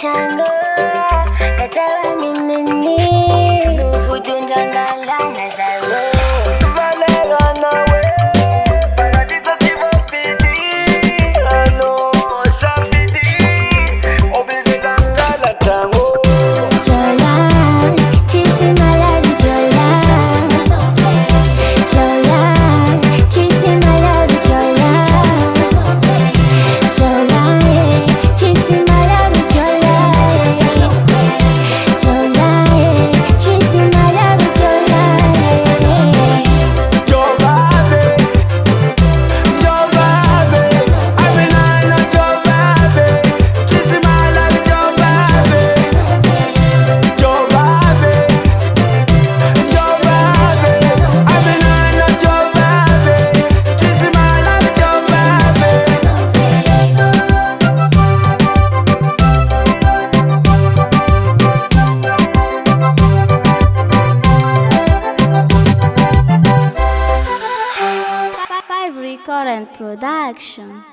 chango katawa minini ufujunjangala nazawe valega nawe paradisa sivafidi ano safidi obizezangala tango Jola, chisi malari Jola, Jola, chisi malari Jola, Jola, chisi malari Jola, Jola, chisi malari Jola. Jaovavy, Jaovavy, Abinana Jaovavy, Tsoula5 Jaovavy, Jaovavy, Jaovavy, Abinana Jaovavy, Tsoula5 Jaovavy. Five Recording Production.